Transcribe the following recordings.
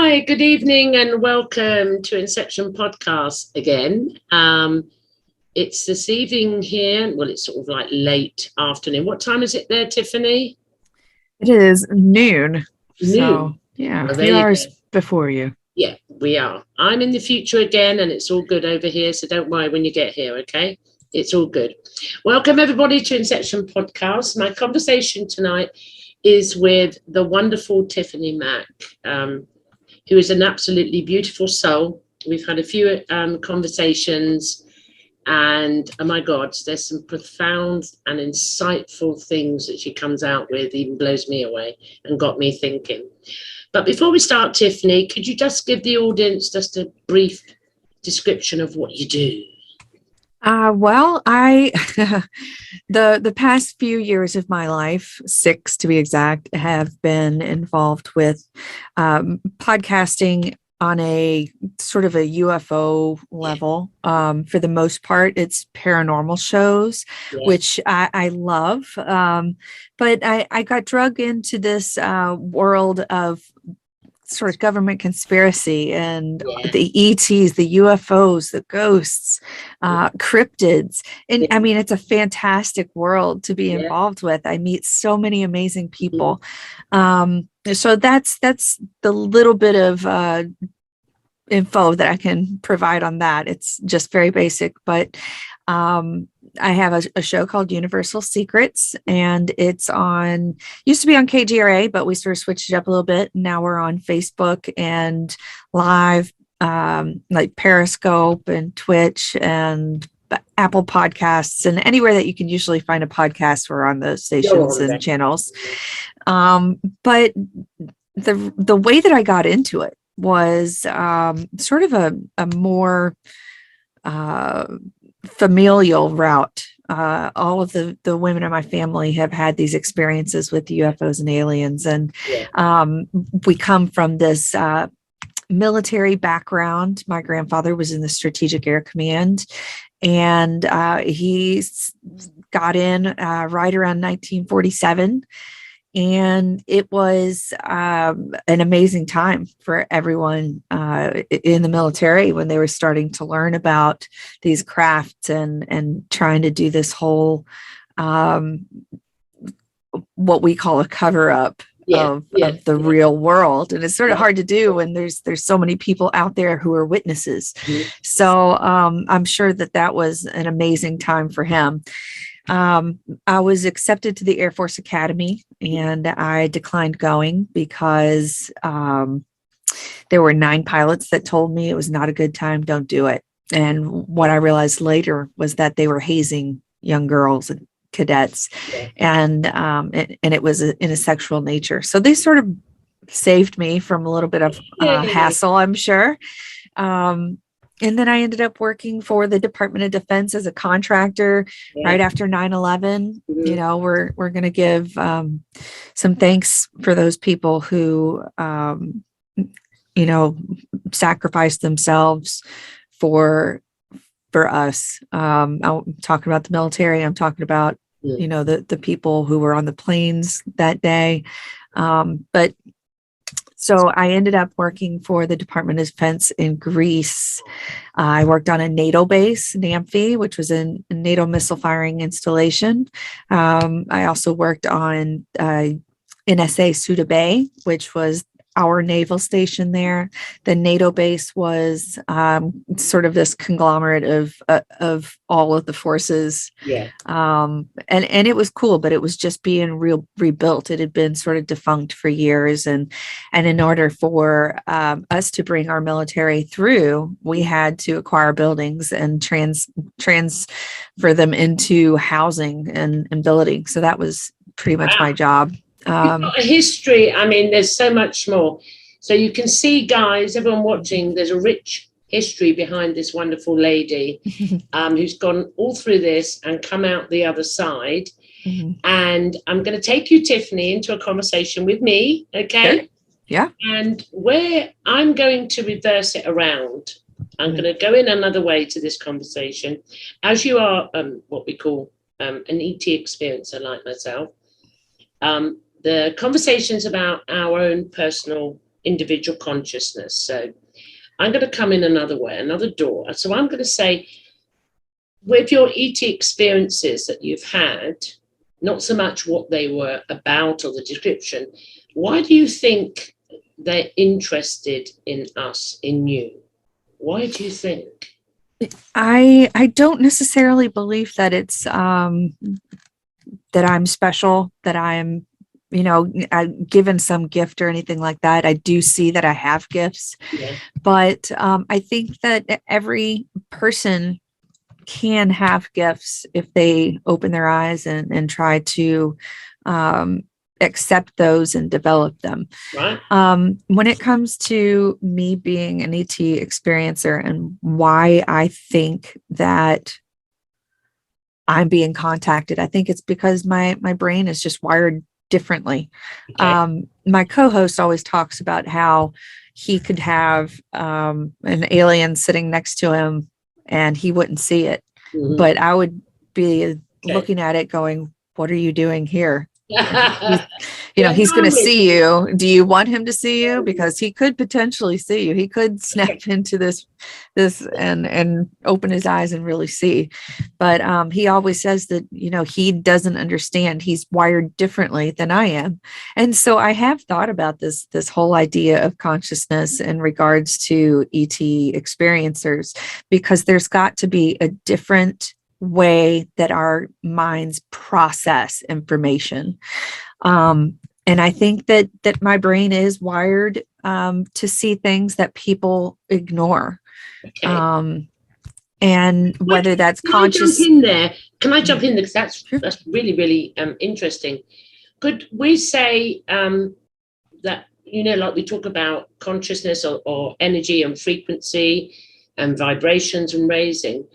Hi, good evening and welcome to Inception Podcast again. It's this evening here. Well, it's sort of like late afternoon. What time is it there, Tiffany? It is noon. So, Noon. yeah, Well, a there few you go. hours before you. Yeah, we are. I'm in the future again and it's all good over here. So don't worry when you get here, okay? It's all good. Welcome, everybody, to Inception Podcast. My conversation tonight is with the wonderful Tiffany Mack, who is an absolutely beautiful soul. We've had a few conversations, and oh my God, there's some profound and insightful things that she comes out with, even blows me away and got me thinking. But before we start, Tiffany, could you just give the audience just a brief description of what you do? I the past few years of my life, 6 to be exact, have been involved with podcasting on a sort of a UFO level. For the most part, it's paranormal shows, which I love. But I got dragged into this world of sort of government conspiracy and the ETs, the UFOs, the ghosts, cryptids. And I mean, it's a fantastic world to be involved with. I meet so many amazing people. So that's the little bit of info that I can provide on that. It's just very basic, but I have a show called Universal Secrets, and it's used to be on KGRA, but we sort of switched it up a little bit. Now we're on Facebook and live, like Periscope and Twitch and Apple Podcasts, and anywhere that you can usually find a podcast, we're on those stations and channels. But the way that I got into it was sort of a more familial route. All of the women in my family have had these experiences with UFOs and aliens, and we come from this military background. My grandfather was in the Strategic Air Command, and he got in right around 1947. And it was an amazing time for everyone in the military when they were starting to learn about these crafts and trying to do this whole what we call a cover up of the real world. And it's sort of hard to do when there's so many people out there who are witnesses. So I'm sure that was an amazing time for him. I was accepted to the Air Force Academy, and I declined going because there were 9 pilots that told me it was not a good time, don't do it. And what I realized later was that they were hazing young girls and cadets, and it was in a sexual nature. So they sort of saved me from a little bit of hassle, I'm sure. And then I ended up working for the Department of Defense as a contractor right after 9/11. You know, we're going to give some thanks for those people who, sacrificed themselves for us. I'm talking about the military. I'm talking about, the people who were on the planes that day. So I ended up working for the Department of Defense in Greece. I worked on a NATO base, NAMFI, which was a NATO missile firing installation. I also worked on NSA Suda Bay, which was our naval station there. The NATO base was sort of this conglomerate of all of the forces. And it was cool, but it was just being rebuilt. It had been sort of defunct for years. And in order for us to bring our military through, we had to acquire buildings and transfer them into housing and building. So that was pretty much my job. A history. I mean, there's so much more. So you can see, guys, everyone watching, there's a rich history behind this wonderful lady who's gone all through this and come out the other side. And I'm going to take you, Tiffany, into a conversation with me, okay? Sure. Yeah. And where I'm going to reverse it around, I'm going to go in another way to this conversation. As you are what we call an ET experiencer like myself, the conversations about our own personal individual consciousness. So I'm going to come in another way, another door. So I'm going to say, with your ET experiences that you've had, not so much what they were about or the description, why do you think they're interested in us, in you? Why do you think? I don't necessarily believe that it's that I'm special, that I'm, given some gift or anything like that. I do see that I have gifts, but I think that every person can have gifts if they open their eyes and try to accept those and develop them. Right. When it comes to me being an ET experiencer and why I think that I'm being contacted, I think it's because my brain is just wired differently. Okay. My co-host always talks about how he could have an alien sitting next to him and he wouldn't see it, but I would be looking at it going, what are you doing here? He's going to see you. Do you want him to see you? Because he could potentially see you. He could snap into this and open his eyes and really see. But he always says that, he doesn't understand. He's wired differently than I am. And so I have thought about this whole idea of consciousness in regards to ET experiencers, because there's got to be a different way that our minds process information. And I think that my brain is wired to see things that people ignore. Okay. And whether that's conscious. Can I jump in there? Because that's really, really interesting. Could we say that, like we talk about consciousness or energy and frequency and vibrations and raising,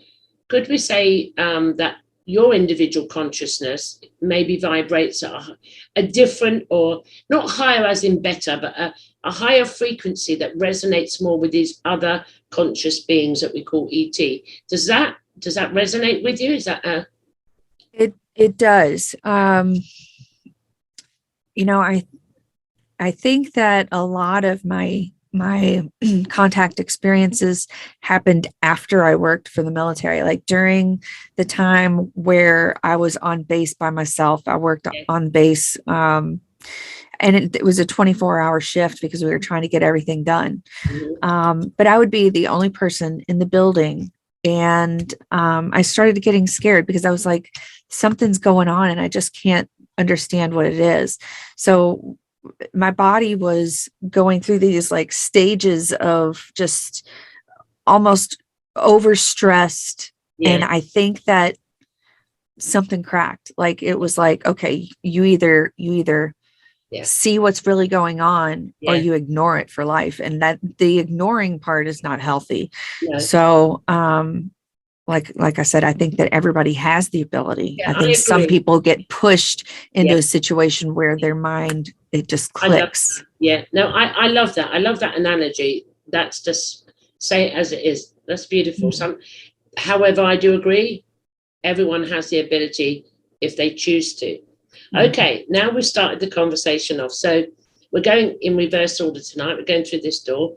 could we say that your individual consciousness maybe vibrates at a different, or not higher as in better, but a higher frequency that resonates more with these other conscious beings that we call ET? Does that resonate with you? Is that It does. I think that a lot of my contact experiences happened after I worked for the military. Like during the time where I was on base by myself, I worked on base, and it was a 24-hour shift because we were trying to get everything done. But I would be the only person in the building. And I started getting scared because I was like, something's going on and I just can't understand what it is. So my body was going through these like stages of just almost overstressed. And I think that something cracked. Like it was like, okay, you either see what's really going on or you ignore it for life. And that the ignoring part is not healthy. So, like I said, I think that everybody has the ability. I think some people get pushed into a situation where their mind, it just clicks. I love that. I love that analogy. That's just say it as it is. That's beautiful. However, I do agree. Everyone has the ability if they choose to. Okay, now we've started the conversation off. So we're going in reverse order tonight. We're going through this door.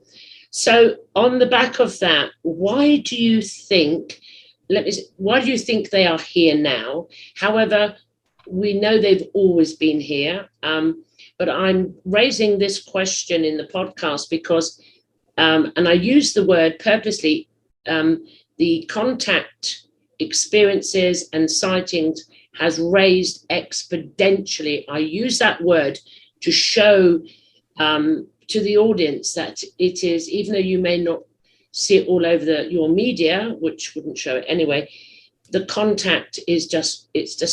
So on the back of that, why do you think they are here now? However, we know they've always been here. But I'm raising this question in the podcast because, and I use the word purposely, the contact experiences and sightings has raised exponentially. I use that word to show to the audience that it is, even though you may not see it all over your media, which wouldn't show it anyway, the contact is just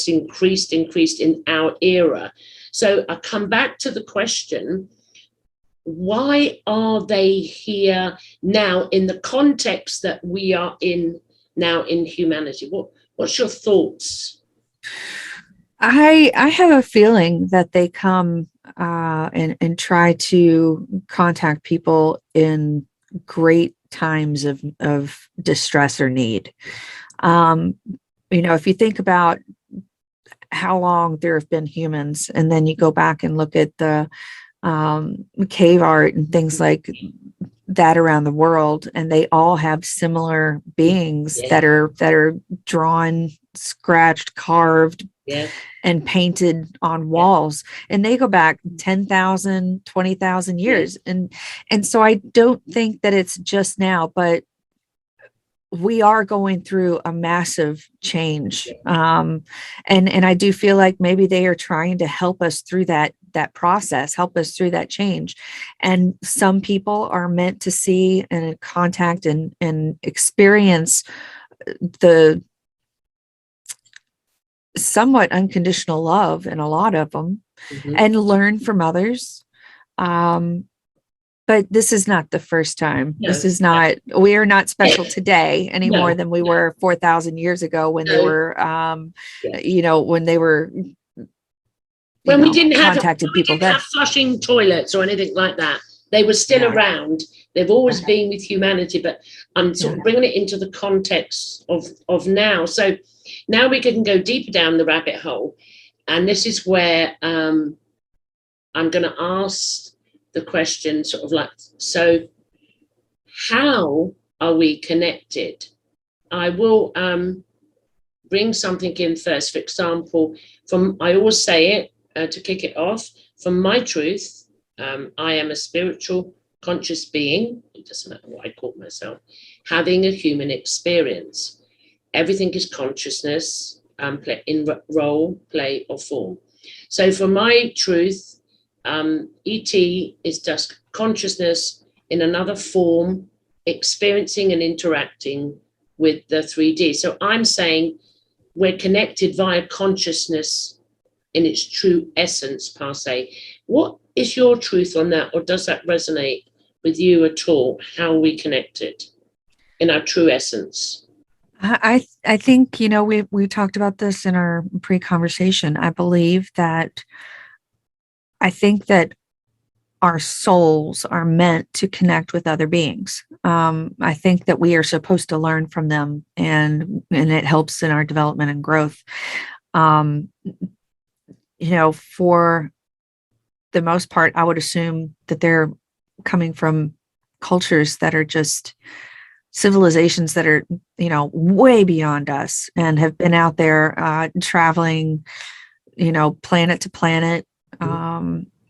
increased in our era. So I come back to the question, why are they here now in the context that we are in now in humanity? What's your thoughts? I have a feeling that they come and try to contact people in great times of distress or need. If you think about how long there have been humans, and then you go back and look at the cave art and things like that around the world, and they all have similar beings that are drawn, scratched, carved, and painted on walls, and they go back 10,000, 20,000 years. And so I don't think that it's just now, but we are going through a massive change. And I do feel like maybe they are trying to help us through that process, help us through that change. And some people are meant to see and contact and experience the somewhat unconditional love in a lot of them, and learn from others. But this is not the first time. No, this is not, we are not special today any more than we were 4,000 years ago when they were, when they were, when we didn't have flushing toilets or anything like that. They were still around. They've always been with humanity, but I'm sort of bringing it into the context of now. So now we can go deeper down the rabbit hole. And this is where I'm going to ask the question sort of like, so how are we connected? I will bring something in first. For example, I always say it to kick it off, from my truth, I am a spiritual conscious being, it doesn't matter what I call myself, having a human experience. Everything is consciousness, in role, play, or form. So for my truth, ET is just consciousness in another form, experiencing and interacting with the 3D. So I'm saying we're connected via consciousness in its true essence, per se. What is your truth on that, or does that resonate with you at all? How are we connected in our true essence? I think, we talked about this in our pre-conversation. I think that our souls are meant to connect with other beings. I think that we are supposed to learn from them, and it helps in our development and growth. For the most part, I would assume that they're coming from cultures that are just civilizations that are, way beyond us and have been out there traveling, planet to planet,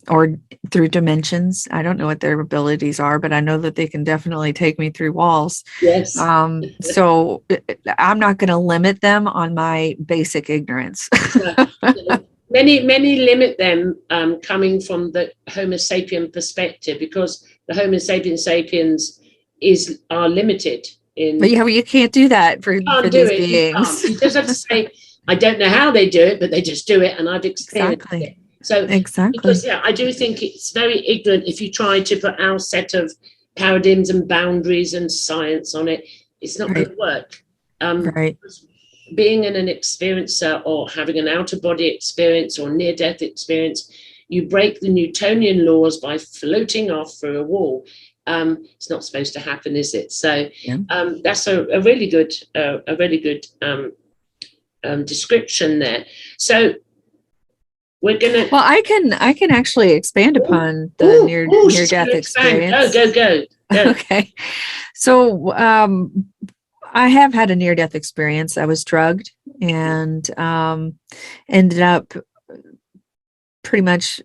or through dimensions. I don't know what their abilities are, but I know that they can definitely take me through walls. Yes. So I'm not going to limit them on my basic ignorance. Many limit them coming from the Homo sapien perspective, because the Homo sapiens are limited in. But you can't do that for these beings. You just have to say, I don't know how they do it, but they just do it, and I've experienced it. So because I do think it's very ignorant if you try to put our set of paradigms and boundaries and science on it. It's not going to work. Being an experiencer, or having an out-of-body experience or near-death experience, you break the Newtonian laws by floating off through a wall. It's not supposed to happen, is it? So that's a really good description there. So we're gonna. Well, I can actually expand upon the near-death experience. Go. Okay, so I have had a near-death experience. I was drugged and ended up pretty much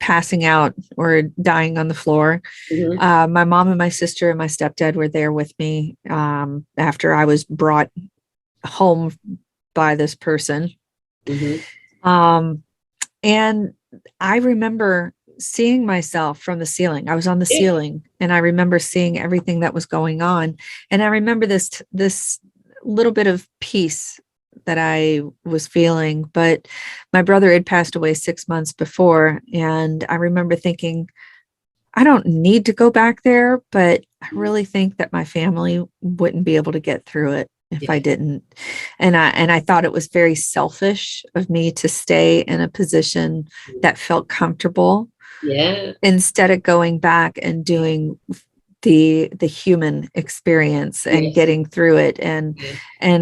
passing out or dying on the floor. My mom and my sister and my stepdad were there with me after I was brought home by this person. And I remember seeing myself from the ceiling. I was on the ceiling, and I remember seeing everything that was going on. And I remember this little bit of peace that I was feeling, but my brother had passed away 6 months before. And I remember thinking, I don't need to go back there, but I really think that my family wouldn't be able to get through it if I didn't. And I thought it was very selfish of me to stay in a position that felt comfortable. Instead of going back and doing the human experience and getting through it, and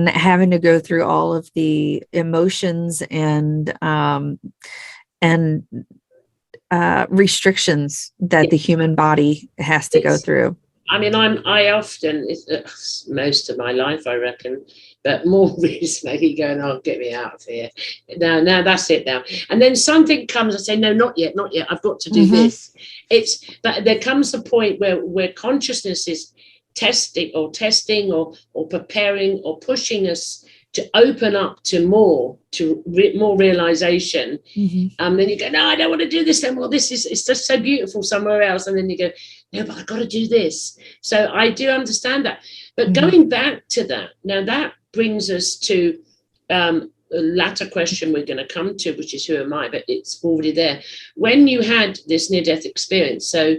having to go through all of the emotions and restrictions that the human body has to go through. I mean, I often, most of my life, I reckon, but more recently going, oh, get me out of here. Now, that's it now. And then something comes, I say, no, not yet. I've got to do this. But there comes a point where consciousness is testing or preparing or pushing us to open up to more realization. Then you go, no, I don't want to do this then. Well, it's just so beautiful somewhere else. And then you go, no, but I've got to do this. So I do understand that. But going back to that, now that brings us to a latter question we're going to come to, which is who am I? But it's already there. When you had this near-death experience, so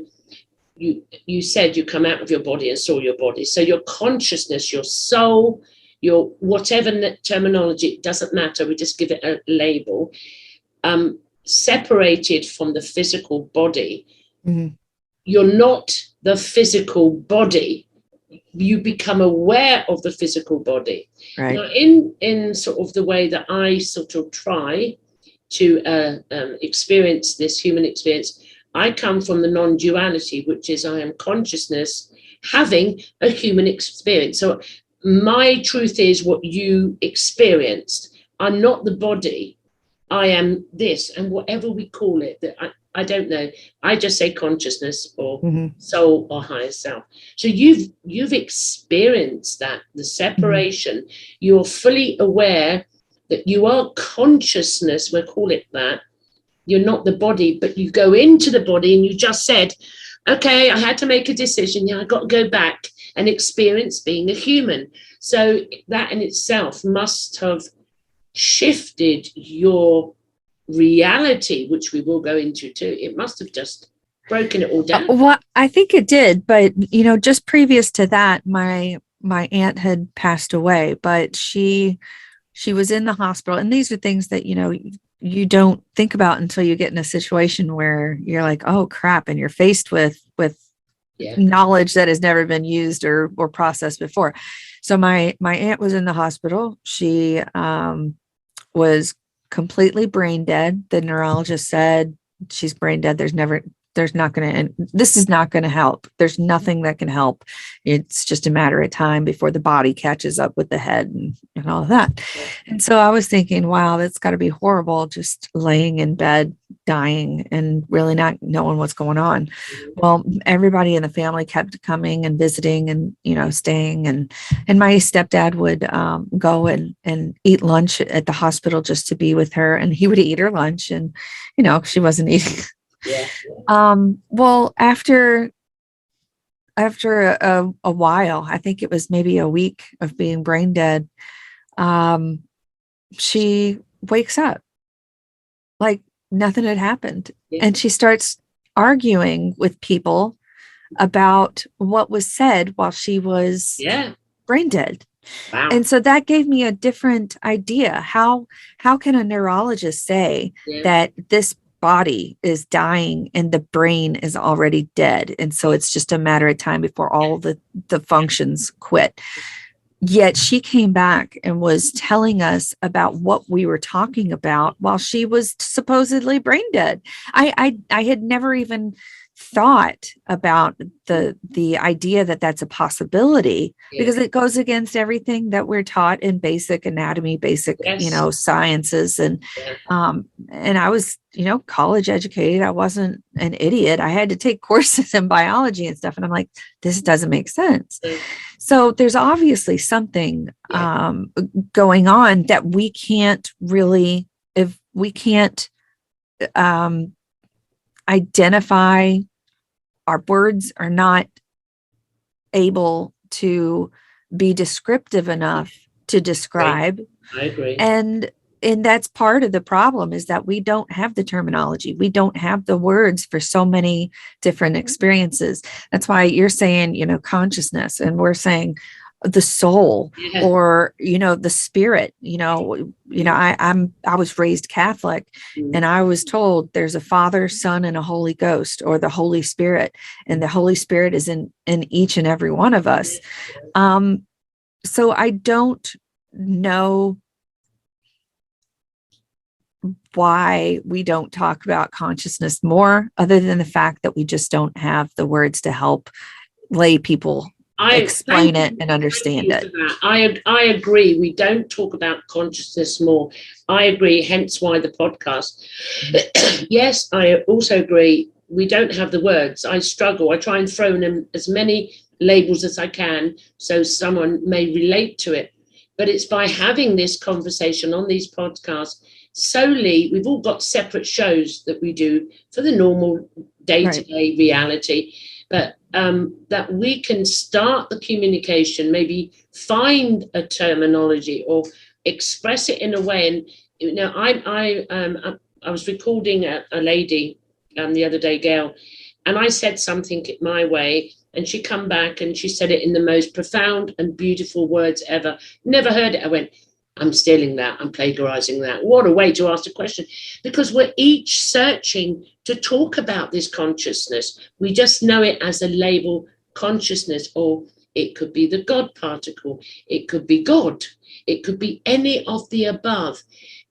you said you come out of your body and saw your body. So your consciousness, your soul, your whatever terminology, it doesn't matter. We just give it a label, separated from the physical body. You're not the physical body. You become aware of the physical body. Right. Now, in sort of the way that I sort of try to experience this human experience, I come from the non-duality, which is I am consciousness having a human experience. So my truth is what you experienced. I'm not the body. I am this, and whatever we call it, that I don't know. I just say consciousness or soul or higher self. So you've experienced that, the separation. You're fully aware that you are consciousness, we'll call it that. You're not the body, but you go into the body and you just said, okay, I had to make a decision. Yeah, I got to go back and experience being a human. So that in itself must have shifted your reality, which we will go into too. It must have just broken it all down. Well, I think it did, but just previous to that, my aunt had passed away, but she was in the hospital, and these are things that you don't think about until you get in a situation where you're like, oh crap, and you're faced with knowledge that has never been used or processed before. So my aunt was in the hospital. She was completely brain dead. The neurologist said she's brain dead. This is not going to help. There's nothing that can help. It's just a matter of time before the body catches up with the head and all of that. And so I was thinking, wow, that's got to be horrible, just laying in bed, dying and really not knowing what's going on. Well, everybody in the family kept coming and visiting and, staying. And my stepdad would go and eat lunch at the hospital just to be with her. And he would eat her lunch and, she wasn't eating. Well, after a while, I think it was maybe a week of being brain dead, she wakes up like nothing had happened. And she starts arguing with people about what was said while she was brain dead. Wow. And so that gave me a different idea. How can a neurologist say that this body is dying and the brain is already dead, and so it's just a matter of time before all the functions quit? Yet she came back and was telling us about what we were talking about while she was supposedly brain dead. I had never even thought about the idea that that's a possibility, because it goes against everything that we're taught in basic anatomy, basic sciences, and I was college educated. I wasn't an idiot. I had to take courses in biology and stuff, and I'm like, this doesn't make sense. So there's obviously something going on that we can't really, if we can't identify. Our words are not able to be descriptive enough to describe. I agree. And that's part of the problem, is that we don't have the terminology. We don't have the words for so many different experiences. That's why you're saying, consciousness, and we're saying the soul, or, the spirit. I was raised Catholic, and I was told there's a Father, Son, and a Holy Ghost, or the Holy Spirit, and the Holy Spirit is in each and every one of us. So I don't know why we don't talk about consciousness more, other than the fact that we just don't have the words to help lay people explain it and understand it. I agree. We don't talk about consciousness more. I agree. Hence why the podcast. Yes, I also agree. We don't have the words. I struggle. I try and throw in as many labels as I can so someone may relate to it. But it's by having this conversation on these podcasts solely. We've all got separate shows that we do for the normal day-to-day reality. But that we can start the communication, maybe find a terminology or express it in a way. And you know, I was recording a lady the other day, Gail, and I said something my way, and she come back and she said it in the most profound and beautiful words ever. Never heard it. I went, I'm stealing that. I'm plagiarizing that. What a way to ask a question, because we're each searching to talk about this consciousness. We just know it as a label, consciousness, or it could be the God particle. It could be God. It could be any of the above.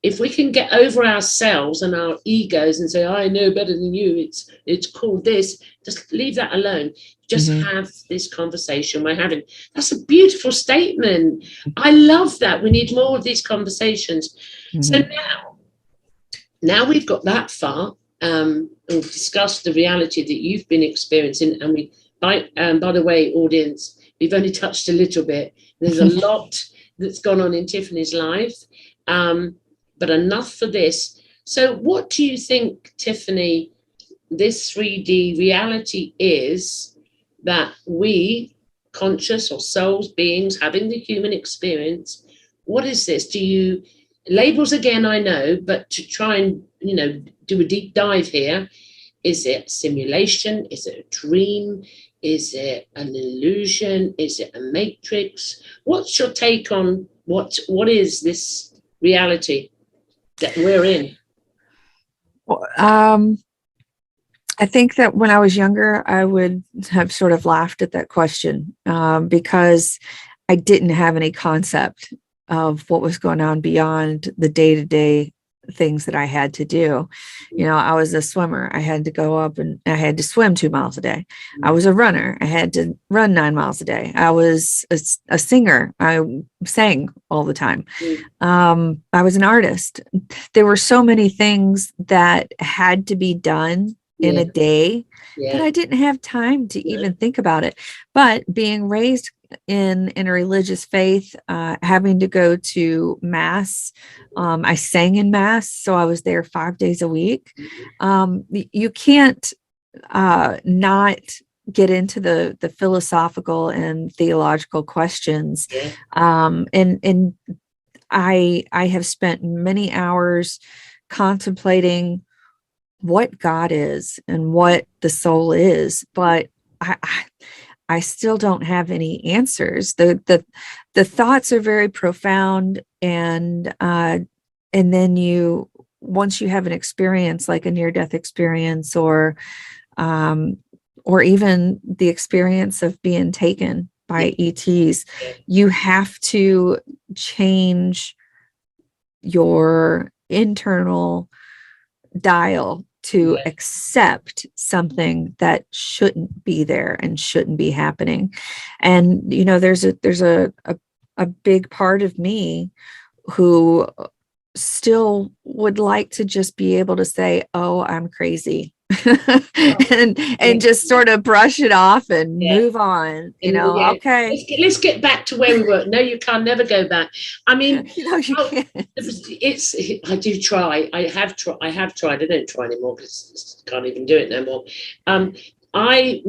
If we can get over ourselves and our egos and say, I know better than you, it's called this, just leave that alone. Just have this conversation we're having. That's a beautiful statement. I love that. We need more of these conversations. So now we've got that far, and we've discussed the reality that you've been experiencing. And by the way, audience, we've only touched a little bit. There's a lot that's gone on in Tiffany's life, but enough for this. So what do you think, Tiffany, this 3D reality is that we, conscious or souls, beings having the human experience, what is this? Do you, labels again, I know, but to try and, you know, do a deep dive here, is it simulation? Is it a dream? Is it an illusion? Is it a matrix? What's your take on what is this reality that we're in? I think that when I was younger, I would have sort of laughed at that question because I didn't have any concept of what was going on beyond the day-to-day things that I had to do. You know, I was a swimmer. I had to go up and I had to swim 2 miles a day. I was a runner. I had to run 9 miles a day. I was a singer. I sang all the time. I was an artist. There were so many things that had to be done in a day that I didn't have time to even think about it. But being raised in a religious faith, having to go to mass, I sang in mass, so I was there 5 days a week. You can't not get into the philosophical and theological questions. And I have spent many hours contemplating what God is and what the soul is, but I still don't have any answers. The thoughts are very profound, and then once you have an experience like a near-death experience, or even the experience of being taken by ETs, you have to change your internal dial to accept something that shouldn't be there and shouldn't be happening. And you know, there's a big part of me who still would like to just be able to say, oh, I'm crazy. and just sort of brush it off and move on, you know. Okay, let's get back to where we were. No, you can never go back. I mean, no, you can't. I do try. I have tried. I don't try anymore because I can't even do it no more. I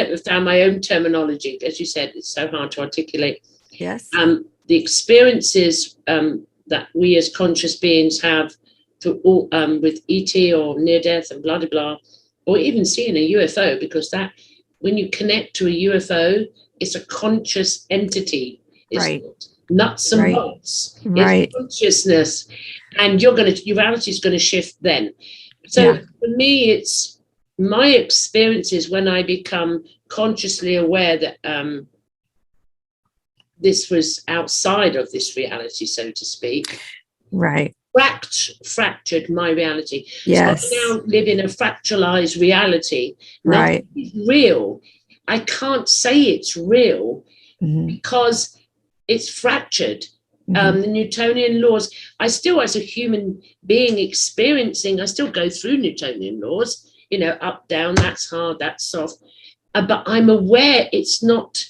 have found my own terminology. As you said, it's so hard to articulate. Yes. The experiences that we as conscious beings have all, with ET or near death and blah blah blah, or even seeing a UFO, because that, when you connect to a UFO, it's a conscious entity. It's nuts and bolts. It's consciousness, and your reality is going to shift then. So for me, it's my experiences when I become consciously aware that this was outside of this reality, so to speak. Right. fractured my reality. Yes. So I now live in a fractalized reality. Right. Nothing is real. I can't say it's real because it's fractured. The Newtonian laws, I still, as a human being experiencing, I still go through Newtonian laws, up, down, that's hard, that's soft. But I'm aware it's not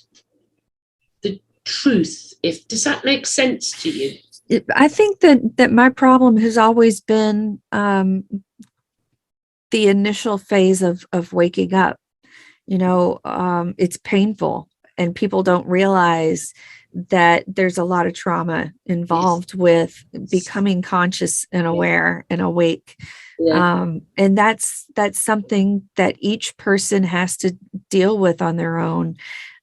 the truth. Does that make sense to you? I think that my problem has always been the initial phase of waking up. It's painful, and people don't realize that there's a lot of trauma involved with becoming conscious and aware and awake. And that's something that each person has to deal with on their own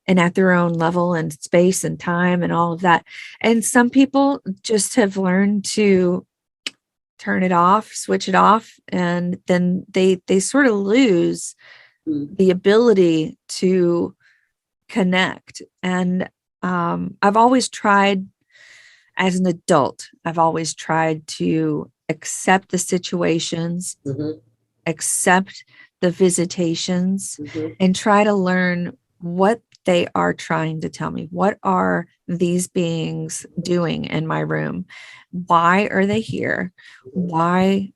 and at their own level and space and time and all of that. And some people just have learned to turn it off, switch it off, and then they sort of lose the ability to connect. And I've always tried, as an adult, I've always tried to accept the situations, accept the visitations, and try to learn what they are trying to tell me. What are these beings doing in my room? Why are they here? Why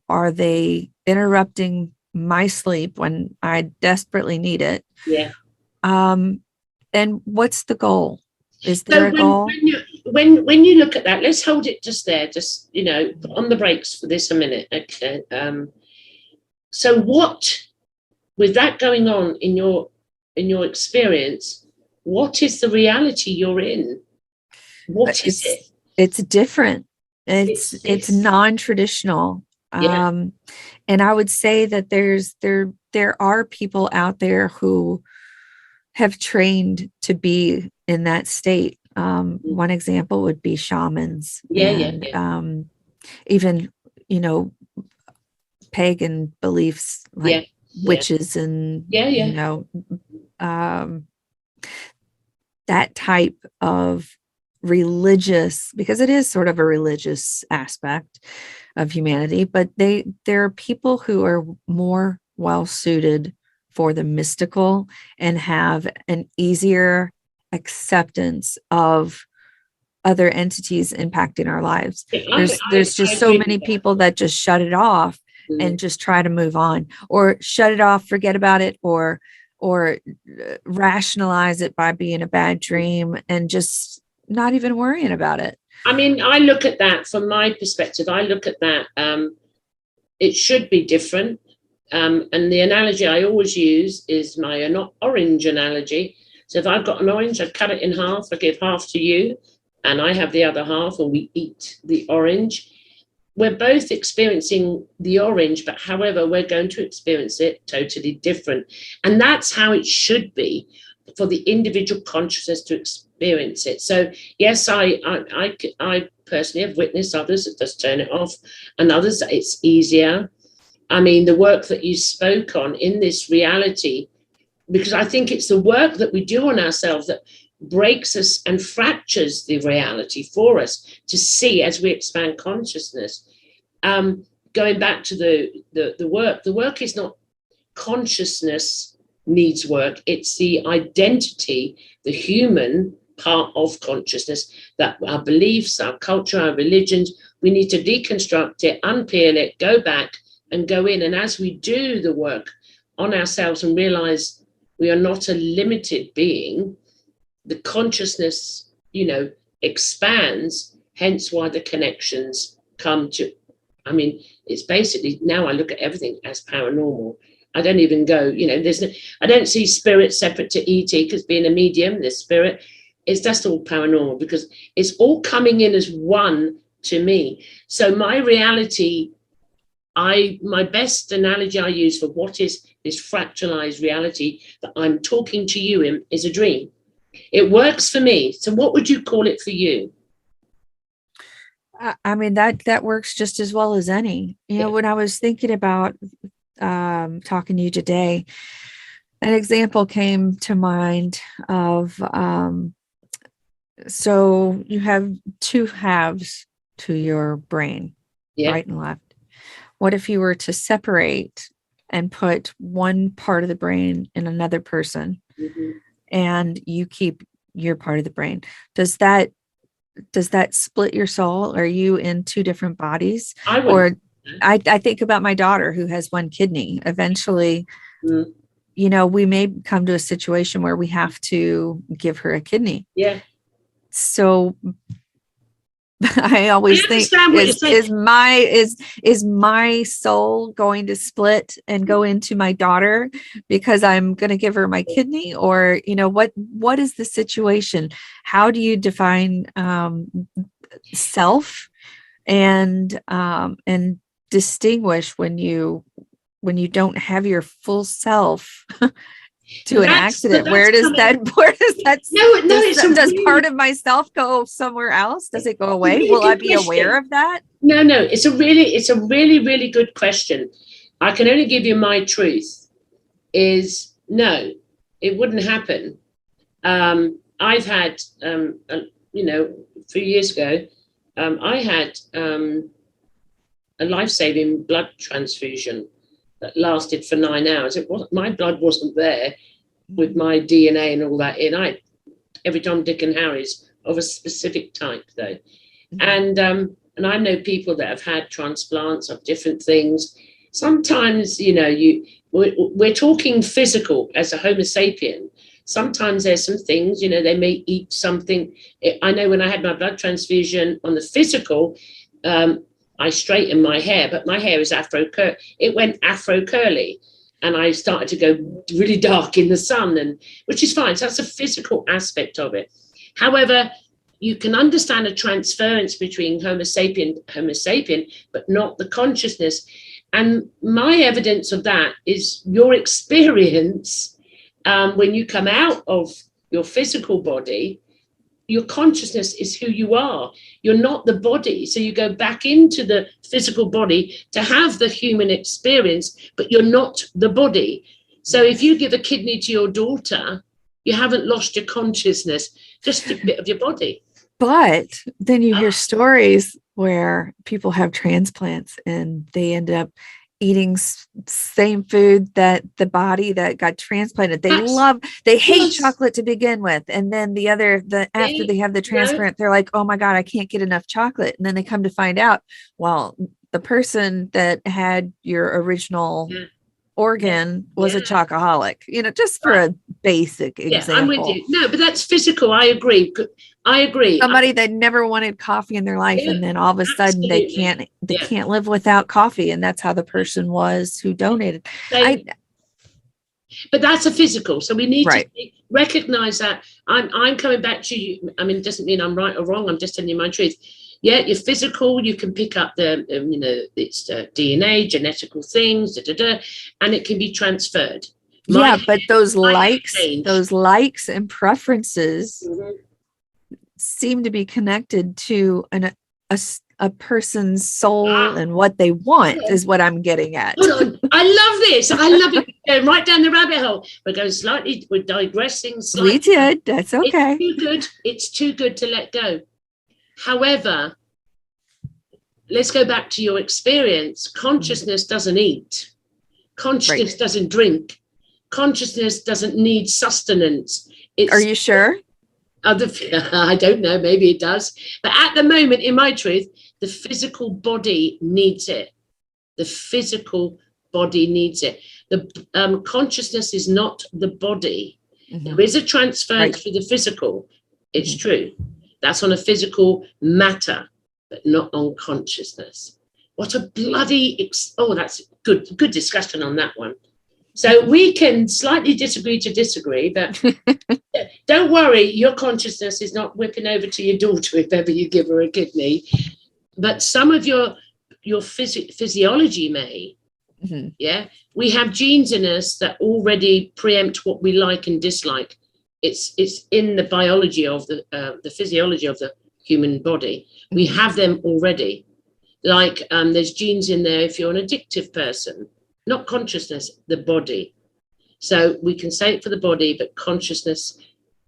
are they interrupting my sleep when I desperately need it? And what's the goal? Is there a goal? When you look at that, let's hold it just there, just on the brakes for this a minute. Okay. So what, with that going on in your experience, what is the reality you're in? What is it? It's different. It's non-traditional. And I would say that there are people out there who have trained to be in that state. One example would be shamans, even pagan beliefs like witches and that type of religious, because it is sort of a religious aspect of humanity, but there are people who are more well suited for the mystical and have an easier acceptance of other entities impacting our lives. There's just so many people that just shut it off and just try to move on, or shut it off, forget about it, or rationalize it by being a bad dream and just not even worrying about it. I mean, I look at that from my perspective. I look at that. It should be different. And the analogy I always use is my orange analogy. So if I've got an orange, I cut it in half, I give half to you, and I have the other half, and we eat the orange. We're both experiencing the orange, but however, we're going to experience it totally different. And that's how it should be for the individual consciousness to experience it. So yes, I personally have witnessed others that just turn it off, and others that it's easier. I mean, the work that you spoke on in this reality, because I think it's the work that we do on ourselves that breaks us and fractures the reality for us to see as we expand consciousness. Going back to the work is not consciousness needs work. It's the identity, the human part of consciousness, that our beliefs, our culture, our religions, we need to deconstruct it, unpeel it, go back and go in. And as we do the work on ourselves and realize we are not a limited being, the consciousness, expands, hence why the connections come to, I mean, it's basically, now I look at everything as paranormal. I don't even go, I don't see spirit separate to ET, because being a medium, there's spirit, it's just all paranormal, because it's all coming in as one to me. So my reality, my best analogy I use for what is this fractalized reality that I'm talking to you in is a dream. It works for me. So what would you call it for you? I mean, that works just as well as any. When I was thinking about talking to you today, an example came to mind of so you have two halves to your brain. Yeah. right and left. What if you were to separate and put one part of the brain in another person, and you keep your part of the brain? Does that split your soul? Are you in two different bodies? Or I think about my daughter who has one kidney. Eventually, we may come to a situation where we have to give her a kidney. Yeah. So I always think, is my soul going to split and go into my daughter because I'm going to give her my kidney? Or, what is the situation? How do you define self and distinguish when you don't have your full self to an accident? Where does part of myself go somewhere else? Does it go away? Will I be aware of that? No, it's a really, really good question. I can only give you my truth is no, it wouldn't happen. I've had, a few years ago, I had a life-saving blood transfusion that lasted for 9 hours. My blood wasn't there with my DNA and all that in. Every Tom, Dick, and Harry's of a specific type, though. And I know people that have had transplants of different things. Sometimes, we're talking physical as a Homo sapien. Sometimes there's some things, they may eat something. I know when I had my blood transfusion on the physical, I straightened my hair, but my hair is it went afro curly, and I started to go really dark in the sun, which is fine. So that's a physical aspect of it. However, you can understand a transference between Homo sapien, but not the consciousness. And my evidence of that is your experience when you come out of your physical body. Your consciousness is who you are. You're not the body. So you go back into the physical body to have the human experience, but you're not the body. So if you give a kidney to your daughter, you haven't lost your consciousness, just a bit of your body. But then you hear stories where people have transplants and they end up eating same food that the body that got transplanted. They hate chocolate to begin with. And then after they have the transplant, they're like, oh my God, I can't get enough chocolate. And then they come to find out, well, the person that had your original organ was a chocoholic, just for a basic example. I'm with you. No, but that's physical. I agree. Somebody that never wanted coffee in their life, and then all of a sudden they can't live without coffee, and that's how the person was who donated. But that's a physical, so we need to recognize that. I'm coming back to you. I mean, it doesn't mean I'm right or wrong. I'm just telling you my truth. Yeah, you're physical. You can pick up it's DNA, genetical things, and it can be transferred. But those likes and preferences seem to be connected to a person's soul and what they want is what I'm getting at. Hold on. I love this. I love it. We're going right down the rabbit hole. We're digressing slightly. We did. That's okay. It's too good to let go. However, let's go back to your experience. Consciousness doesn't eat. Consciousness doesn't drink. Consciousness doesn't need sustenance. Are you sure? I don't know. Maybe it does. But at the moment, in my truth, the physical body needs it. The physical body needs it. The consciousness is not the body. There is a transference for the physical. It's true. That's on a physical matter, but not on consciousness. What a bloody... that's good discussion on that one. So we can slightly disagree to disagree, but don't worry, your consciousness is not whipping over to your daughter if ever you give her a kidney. But some of your physiology may. We have genes in us that already preempt what we like and dislike. It's in the biology of the physiology of the human body. We have them already. Like there's genes in there if you're an addictive person. Not consciousness, the body. So we can say it for the body, but consciousness,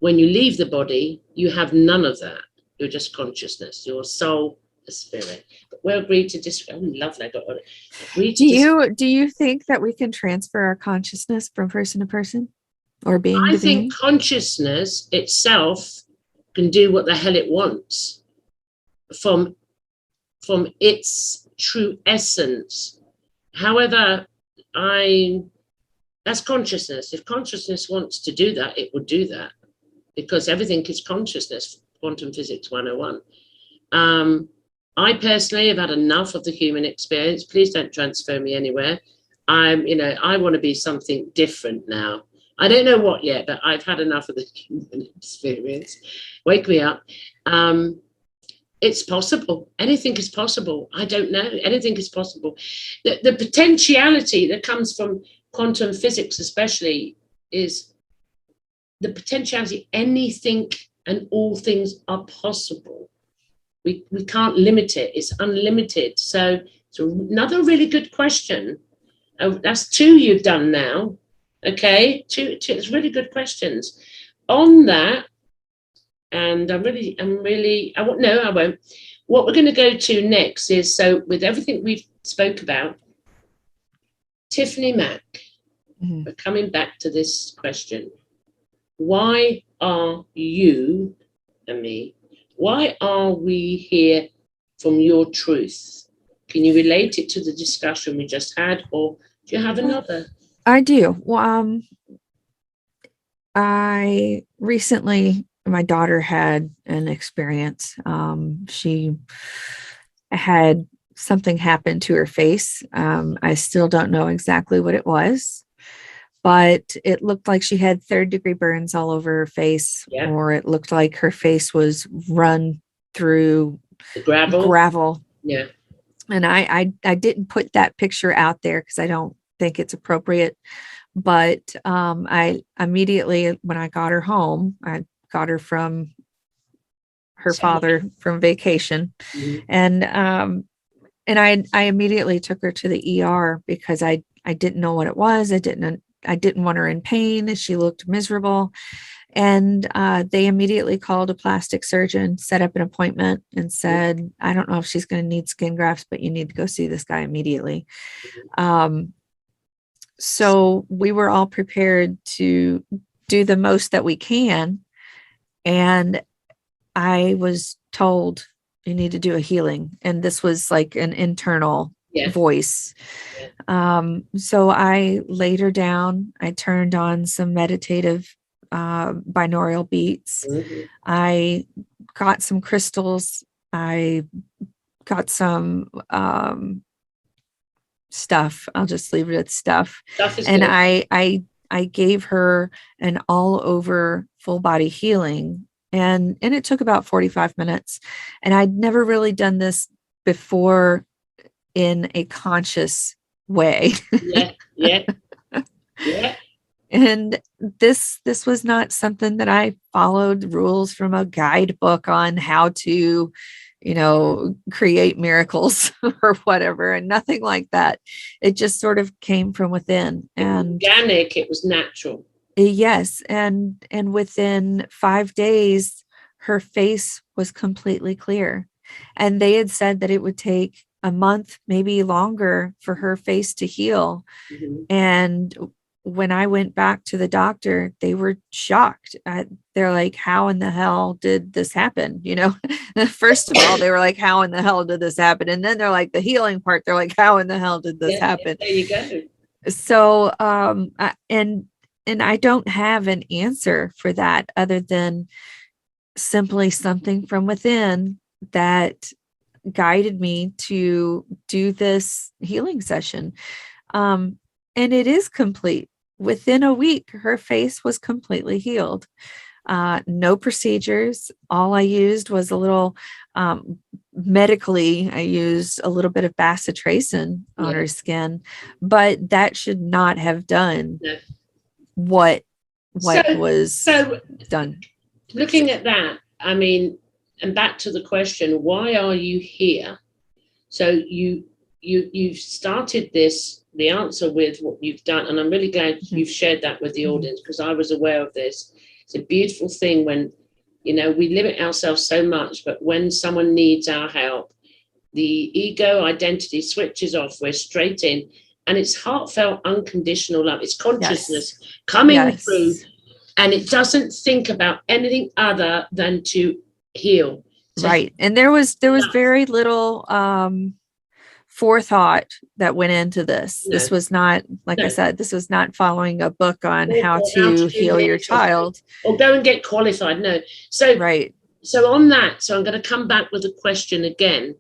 when you leave the body, you have none of that. You're just consciousness. Your soul a spirit. But we'll agree to disagree. Oh, lovely. I got it. Do you think that we can transfer our consciousness from person to person, or being to being? I think consciousness itself can do what the hell it wants from its true essence. However, that's consciousness. If consciousness wants to do that, it would do that, because everything is consciousness. Quantum physics 101. I personally have had enough of the human experience. Please don't transfer me anywhere. I want to be something different now. I don't know what yet, but I've had enough of the human experience. Wake me up. It's possible. Anything is possible. I don't know. Anything is possible. The potentiality that comes from quantum physics, especially, is the potentiality. Anything and all things are possible. We can't limit it. It's unlimited. So it's another really good question. That's 2 you've done now. Okay, two. It's really good questions on that. And I won't. What we're going to go to next is, so with everything we've spoke about, Tiffany Mack, we're coming back to this question. Why are you and me, why are we here from your truth? Can you relate it to the discussion we just had, or do you have another? I do. Well, I recently, my daughter had an experience. She had something happen to her face. I still don't know exactly what it was, but it looked like she had 3rd-degree burns all over her face, or it looked like her face was run through the gravel. Yeah. And I didn't put that picture out there because I don't think it's appropriate. But I immediately, when I got her home, I got her from her father from vacation. And I immediately took her to the ER because I didn't know what it was. I didn't want her in pain. She looked miserable. And they immediately called a plastic surgeon, set up an appointment, and said, I don't know if she's going to need skin grafts, but you need to go see this guy immediately. So we were all prepared to do the most that we can. And I was told, you need to do a healing. And this was like an internal voice. So I laid her down. I turned on some meditative binaural beats. I got some crystals. I got some stuff. I'll just leave it at stuff. And good. I gave her an all over full body healing. And it took about 45 minutes. And I'd never really done this before in a conscious way. Yeah. And this was not something that I followed rules from a guidebook on how to, create miracles or whatever, and nothing like that. It just sort of came from within. And organic, it was natural. Yes. And within 5 days, her face was completely clear. And they had said that it would take a month, maybe longer, for her face to heal. And when I went back to the doctor, they were shocked. They're like, how in the hell did this happen? First of all, they were like, how in the hell did this happen? And then they're like, the healing part, they're like, how in the hell did this happen? There you go. So, and I don't have an answer for that other than simply something from within that guided me to do this healing session. And it is complete. Within a week, her face was completely healed. No procedures. All I used was a little, medically, I used a little bit of bacitracin on her skin, but that should not have done what was done. Looking at that, I mean, and back to the question, why are you here? So you've started this, the answer with what you've done, and I'm really glad you've shared that with the audience, because I was aware of this. It's a beautiful thing when, we limit ourselves so much, but when someone needs our help, the ego identity switches off. We're straight in, and it's heartfelt, unconditional love. It's consciousness coming through, and it doesn't think about anything other than to heal. Right. And there was very little forethought that went into this. No. This was not, like I said, this was not following a book on how to heal your child. Or go and get qualified. No. So, right. So on that, so I'm going to come back with a question again.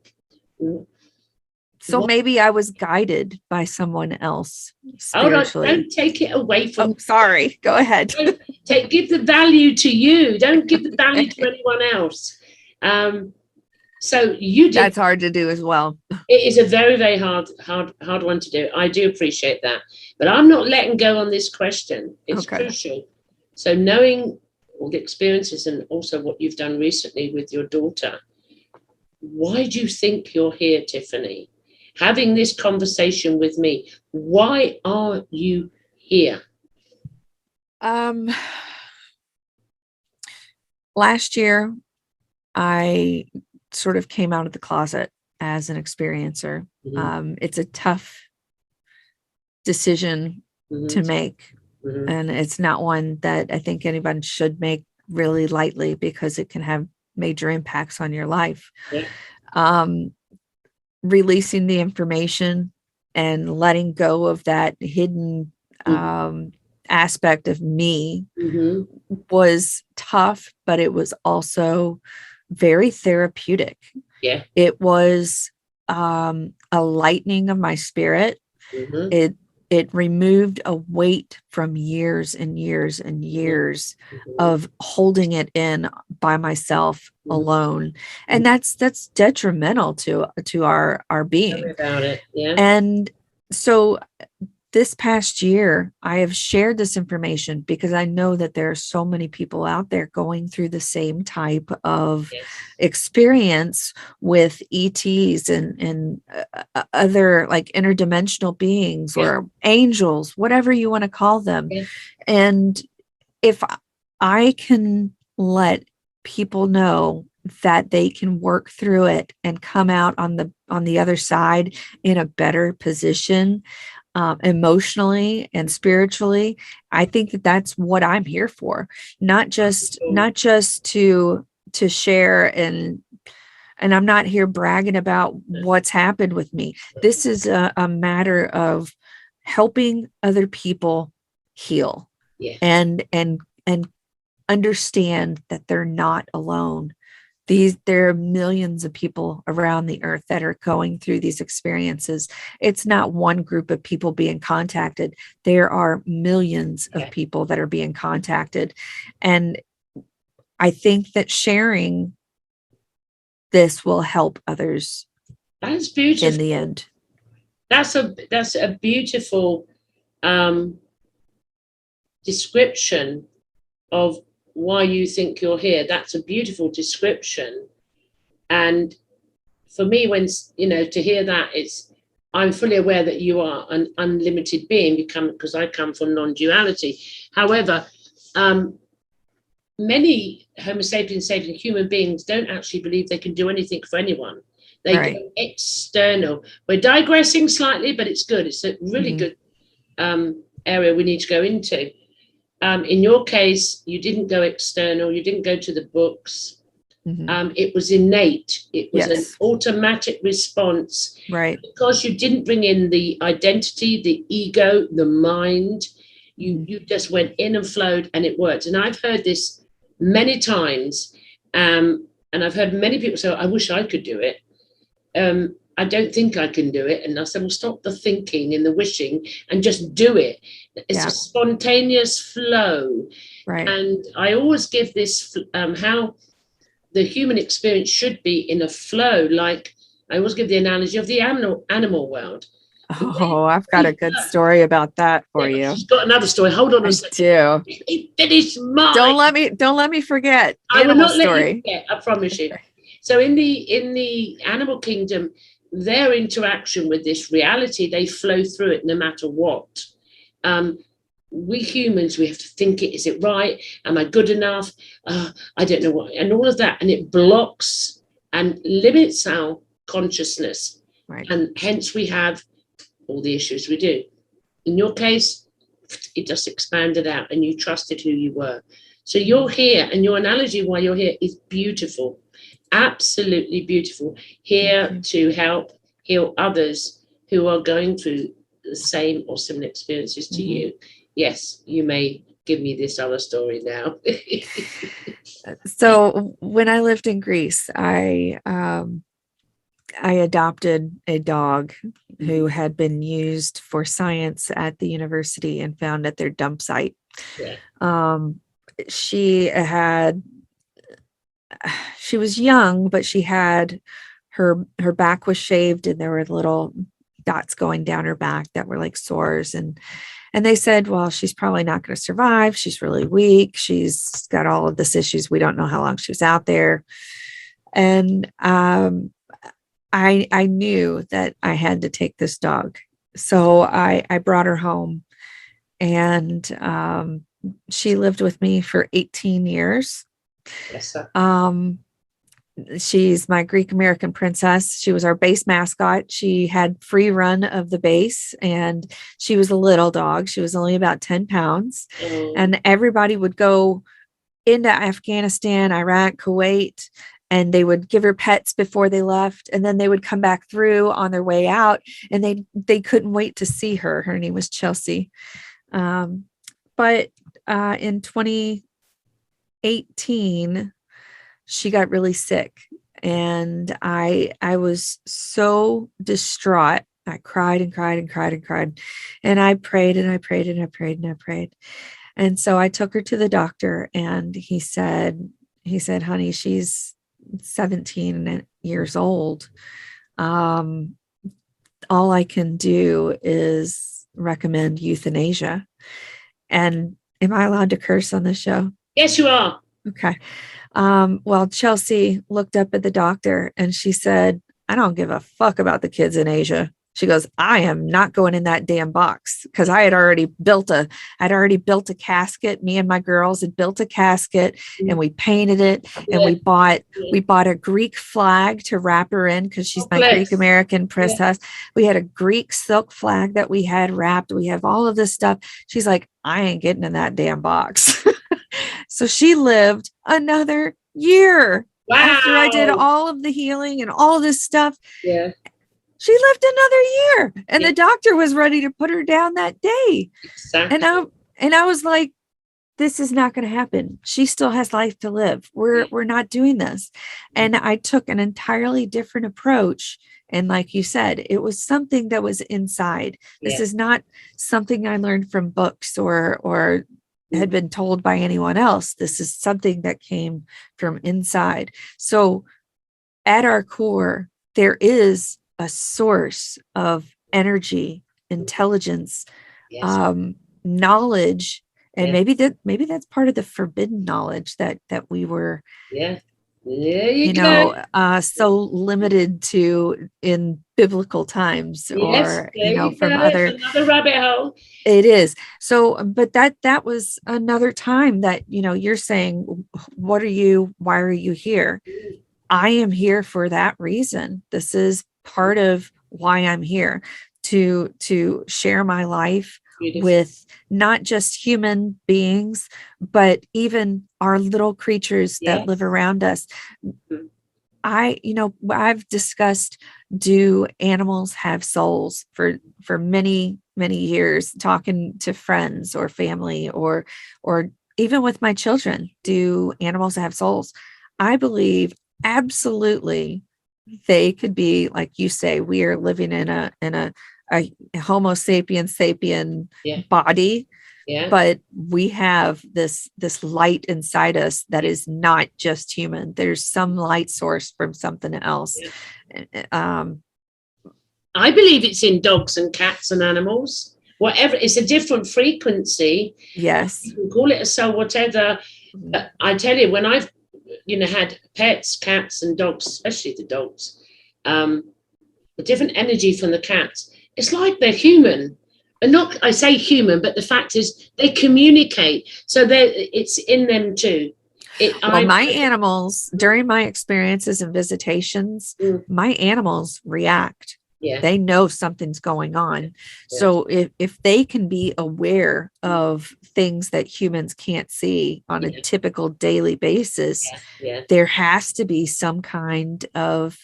So maybe I was guided by someone else spiritually. Don't take it away from. Oh, sorry. Go ahead. Give the value to you. Don't give the value to anyone else. So you did. That's hard to do as well. It is a very, very hard one to do. I do appreciate that, but I'm not letting go on this question. It's crucial. So knowing all the experiences and also what you've done recently with your daughter, why do you think you're here, Tiffany? Having this conversation with me, why are you here? Last year, I sort of came out of the closet as an experiencer. Mm-hmm. It's a tough decision to make. Mm-hmm. And it's not one that I think anyone should make really lightly, because it can have major impacts on your life. Yeah. Releasing the information and letting go of that hidden aspect of me was tough, but it was also very therapeutic. Yeah. It was a lightening of my spirit. It removed a weight from years and years and years of holding it in by myself alone. And that's detrimental to our being. Tell me about it. Yeah. And so this past year, I have shared this information because I know that there are so many people out there going through the same type of experience with ETs and other like interdimensional beings or angels, whatever you want to call them. Yeah. And if I can let people know that they can work through it and come out on the other side in a better position, emotionally and spiritually, I think that that's what I'm here for. Not just to share, and I'm not here bragging about what's happened with me. This is a matter of helping other people heal and understand that they're not alone. There are millions of people around the earth that are going through these experiences. It's not one group of people being contacted. There are millions of people that are being contacted. And I think that sharing this will help others. That's beautiful. In the end. That's a beautiful description of why you think you're here. That's a beautiful description. And for me, when, to hear that, I'm fully aware that you are an unlimited being because I come from non-duality. However, many Homo sapiens sapient human beings don't actually believe they can do anything for anyone. They go external. We're digressing slightly, but it's good. It's a really good area we need to go into. In your case, you didn't go external. You didn't go to the books. It was innate. It was an automatic response. Right. Because you didn't bring in the identity, the ego, the mind. You just went in and flowed, and it worked. And I've heard this many times, and I've heard many people say, I wish I could do it. I don't think I can do it. And I said, well, stop the thinking and the wishing and just do it. It's a spontaneous flow. Right. And I always give this, how the human experience should be in a flow. Like I always give the analogy of the animal world. Oh, I've got a good story about that for you. She's got another story. Hold on a second. I do. Finish mine. Don't let me forget. I will not let you forget, I promise you. So in the animal kingdom, their interaction with this reality, they flow through it no matter what. We humans, we have to think it. Is it right? Am I good enough? I don't know what. And all of that. And it blocks and limits our consciousness. Right. And hence we have all the issues we do. In your case, it just expanded out and you trusted who you were. So you're here, and your analogy why you're here is beautiful. Absolutely beautiful. Here to help heal others who are going through the same or similar experiences to you. Yes, you may give me this other story now. So when I lived in Greece, I adopted a dog who had been used for science at the university and found at their dump site. Yeah. She was young, but she had her back was shaved and there were little dots going down her back that were like sores. And they said, well, she's probably not going to survive. She's really weak. She's got all of this issues. We don't know how long she was out there. And I knew that I had to take this dog. So I brought her home, and she lived with me for 18 years. Yes, sir. She's my Greek American princess. She was our base mascot. She had free run of the base, and she was a little dog. She was only about 10 pounds. And everybody would go into Afghanistan, Iraq, Kuwait, and they would give her pets before they left. And then they would come back through on their way out, and they couldn't wait to see her. Her name was Chelsea. But in 2018, she got really sick, and I was so distraught. I cried and cried and cried and cried, and I prayed and I prayed and I prayed and I prayed. And so I took her to the doctor, and he said, honey, she's 17 years old. All I can do is recommend euthanasia. And am I allowed to curse on this show? Yes, you are. Okay. Well, Chelsea looked up at the doctor and she said, I don't give a fuck about the kids in Asia. She goes, I am not going in that damn box, because I had already built a casket. Me and my girls had built a casket, and we painted it, and we bought a Greek flag to wrap her in, because she's my Greek American princess. We had a Greek silk flag that we had wrapped. We have all of this stuff. She's like, I ain't getting in that damn box. So she lived another year. Wow. After I did all of the healing and all this stuff. Yeah. She lived another year, and the doctor was ready to put her down that day. Exactly. And I was like, this is not going to happen. She still has life to live. We're not doing this. And I took an entirely different approach. And like you said, it was something that was inside. This is not something I learned from books or had been told by anyone else. This is something that came from inside. So at our core, there is a source of energy, intelligence, knowledge, and maybe that's part of the forbidden knowledge that we were, so limited to in biblical times, or from another rabbit hole. It is. So, but that was another time that you're saying, why are you here? I am here for that reason. This is part of why I'm here, to share my life with not just human beings, but even our little creatures that live around us. I've discussed, do animals have souls for many, many years, talking to friends or family, or even with my children. Do animals have souls? I believe absolutely they could be, like you say, we are living in a Homo sapien body, but we have this light inside us that is not just human. There's some light source from something else. I believe it's in dogs and cats and animals. Whatever, it's a different frequency. Yes, you can call it a soul, whatever. I tell you, when I've had pets, cats and dogs, especially the dogs, the different energy from the cats, it's like they're human. And not, I say human, but the fact is they communicate. So it's in them too. Well, my animals, during my experiences and visitations, my animals react. Yeah. They know something's going on. Yeah. So if they can be aware of things that humans can't see on a typical daily basis, there has to be some kind of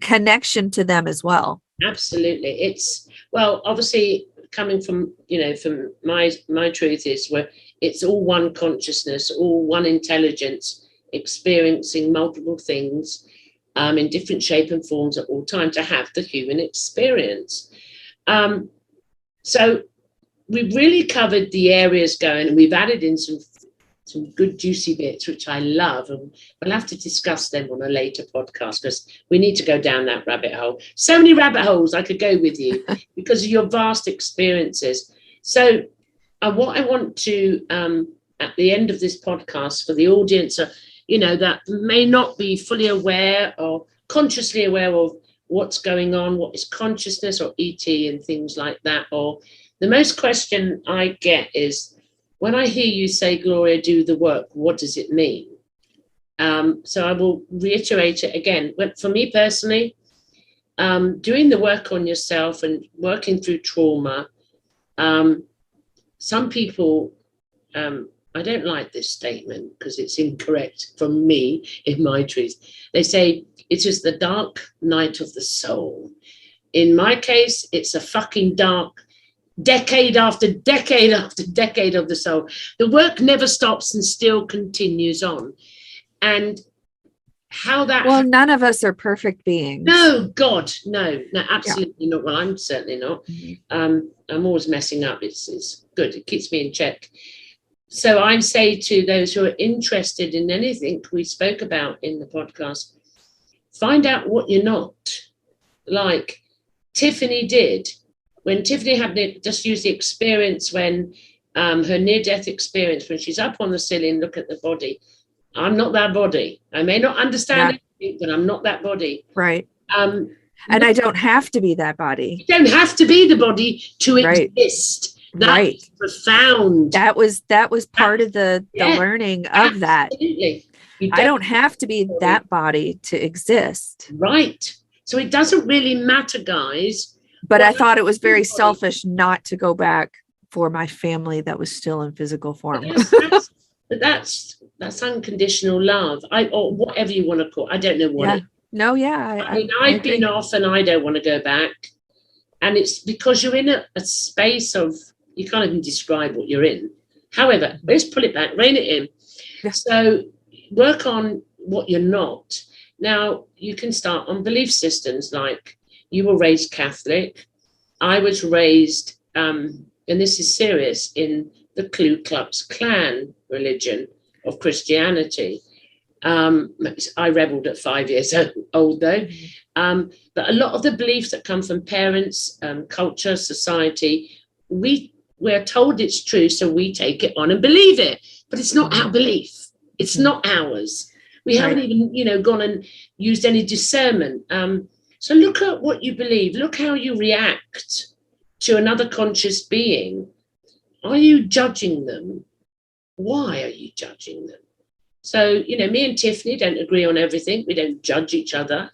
connection to them as well. Absolutely. It's, well, obviously coming from, from my truth is where it's all one consciousness, all one intelligence, experiencing multiple things in different shape and forms at all time to have the human experience. So we've really covered the areas going, and we've added in some good juicy bits, which I love, and we'll have to discuss them on a later podcast because we need to go down that rabbit hole. So many rabbit holes I could go with you because of your vast experiences. So what I want to, at the end of this podcast, for the audience, that may not be fully aware or consciously aware of what's going on, what is consciousness or ET and things like that, or the most question I get is, when I hear you say, Gloria, do the work, what does it mean? So I will reiterate it again. For me personally, doing the work on yourself and working through trauma, some people, I don't like this statement because it's incorrect from me in my truth. They say it is the dark night of the soul. In my case, it's a fucking dark decade after decade after decade of the soul. The work never stops and still continues on. And how that... Well, none of us are perfect beings. No, God, no, absolutely not. Well, I'm certainly not. I'm always messing up. It's good. It keeps me in check. So I say to those who are interested in anything we spoke about in the podcast, find out what you're not. Like Tiffany did. When Tiffany had just used the experience when her near-death experience, when she's up on the ceiling and look at the body, I'm not that body. I may not understand anything, but I'm not that body. Right. And I don't have to be that body. You don't have to be the body to exist. That's profound. That was part of the learning of that. Absolutely. I don't have to be that body to exist. Right. So it doesn't really matter, guys. But I thought it was very selfish not to go back for my family that was still in physical form. That's unconditional love, or whatever you want to call it. I don't know what it is. No, I've been off and I don't want to go back. And it's because you're in a space of, you can't even describe what you're in. However, let's pull it back, rein it in. Yeah. So work on what you're not. Now, you can start on belief systems like, you were raised Catholic. I was raised, and this is serious, in the Ku Klux Klan religion of Christianity. I rebelled at 5 years old, though. But a lot of the beliefs that come from parents, culture, society, we're told it's true, so we take it on and believe it. But it's not our belief. It's not ours. We haven't even, gone and used any discernment. So look at what you believe. Look how you react to another conscious being. Are you judging them? Why are you judging them? So, me and Tiffany don't agree on everything. We don't judge each other.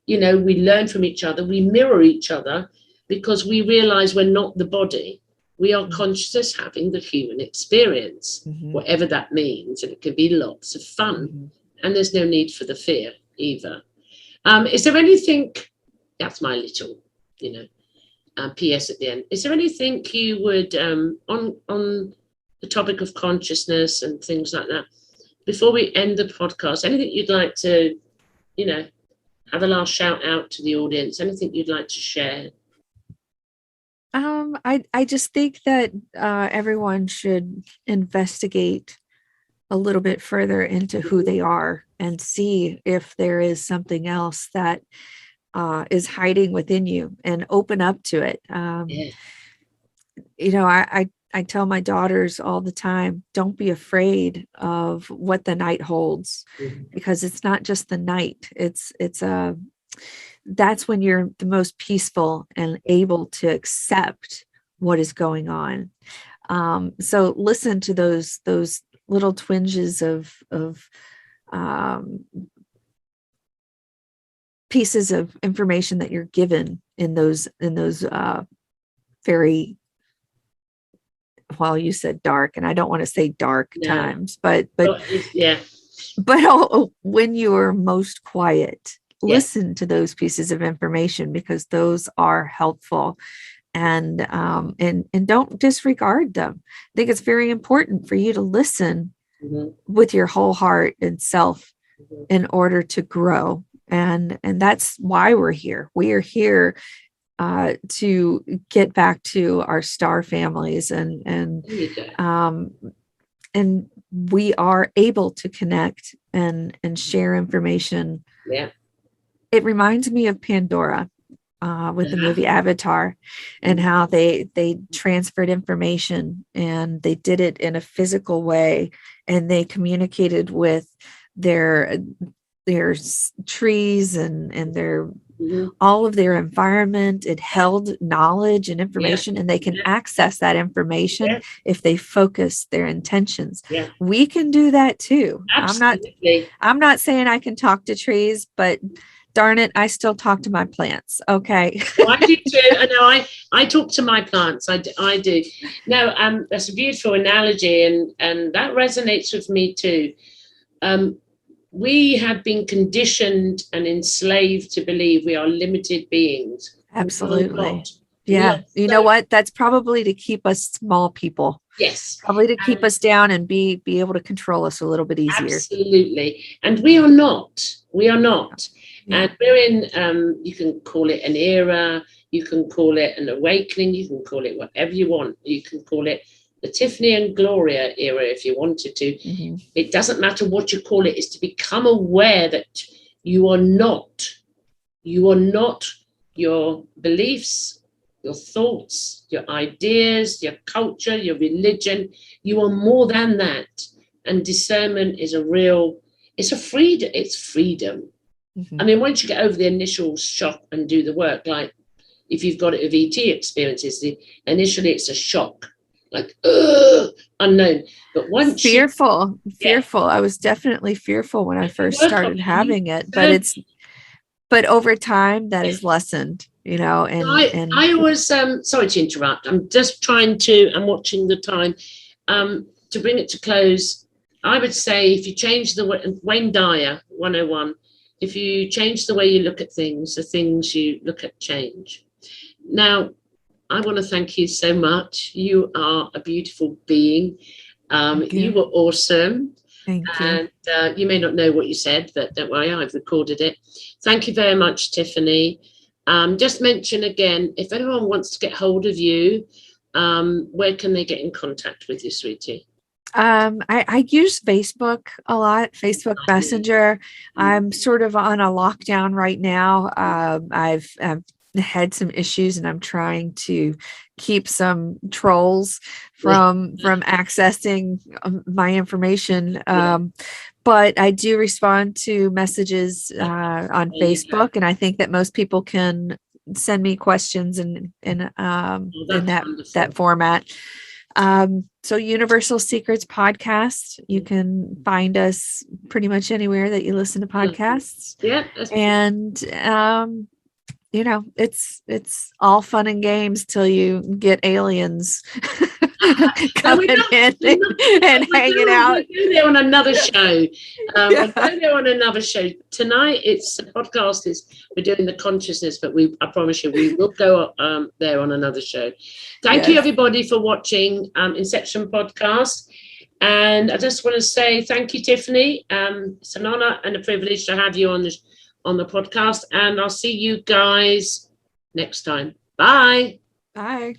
We learn from each other. We mirror each other because we realize we're not the body. We are consciousness having the human experience, whatever that means. And it can be lots of fun. And there's no need for the fear either. Is there anything... That's my little, PS at the end. Is there anything you would, on the topic of consciousness and things like that, before we end the podcast, anything you'd like to, have a last shout out to the audience? Anything you'd like to share? I just think that everyone should investigate a little bit further into who they are and see if there is something else that is hiding within you, and open up to it. I tell my daughters all the time, don't be afraid of what the night holds, because it's not just the night. That's when you're the most peaceful and able to accept what is going on. So listen to those little twinges of pieces of information that you're given in those very, well, you said dark, and I don't want to say dark times, but when you are most quiet, listen to those pieces of information, because those are helpful, and don't disregard them. I think it's very important for you to listen with your whole heart and self in order to grow. And that's why we're here. We are here to get back to our star families, and we are able to connect and share information. Yeah. It reminds me of Pandora with the movie Avatar, and how they transferred information, and they did it in a physical way, and they communicated with their trees and their all of their environment. It held knowledge and information, and they can access that information if they focus their intentions. We can do that too. Absolutely. I'm not saying I can talk to trees, but darn it, I still talk to my plants. Okay. I do too. I know. I talk to my plants. I do. No, that's a beautiful analogy, and that resonates with me too. We have been conditioned and enslaved to believe we are limited beings. Absolutely. Yeah. You know what? That's probably to keep us small people. Yes. Probably to keep us down and be able to control us a little bit easier. Absolutely. And we are not. We are not. Yeah. And we're in, you can call it an era, you can call it an awakening, you can call it whatever you want. You can call it the Tiffany and Gloria era if you wanted to. It doesn't matter what you call it. It's to become aware that you are not your beliefs, your thoughts, your ideas, your culture, your religion. You are more than that. And discernment is it's freedom. I mean, once you get over the initial shock and do the work, like if you've got it with ET experiences, initially it's a shock. Like unknown, but once fearful. I was definitely fearful when I first started having it, but over time that is lessened, and I was sorry to interrupt. I'm watching the time to bring it to close. I would say if you change Wayne Dyer 101, if you change the way you look at things, the things you look at change. Now, I want to thank you so much. You are a beautiful being. You were awesome. Thank you. And you may not know what you said, but don't worry, I've recorded it. Thank you very much, Tiffany. Just mention again, if anyone wants to get hold of you, where can they get in contact with you, sweetie? I use Facebook a lot, Facebook Messenger. I'm sort of on a lockdown right now. I've had some issues, and I'm trying to keep some trolls from accessing my information. But I do respond to messages on Facebook, and I think that most people can send me questions in that format. So Universal Secrets Podcast, you can find us pretty much anywhere that you listen to podcasts. Yeah. And it's all fun and games till you get aliens coming in and hanging out. We'll go there on another show. We'll go there on another show. Tonight, the podcast we're doing the consciousness, but I promise you, we will go there on another show. Thank you, everybody, for watching Inception Podcast. And I just want to say thank you, Tiffany. It's an honor and a privilege to have you on the podcast, and I'll see you guys next time. Bye. Bye.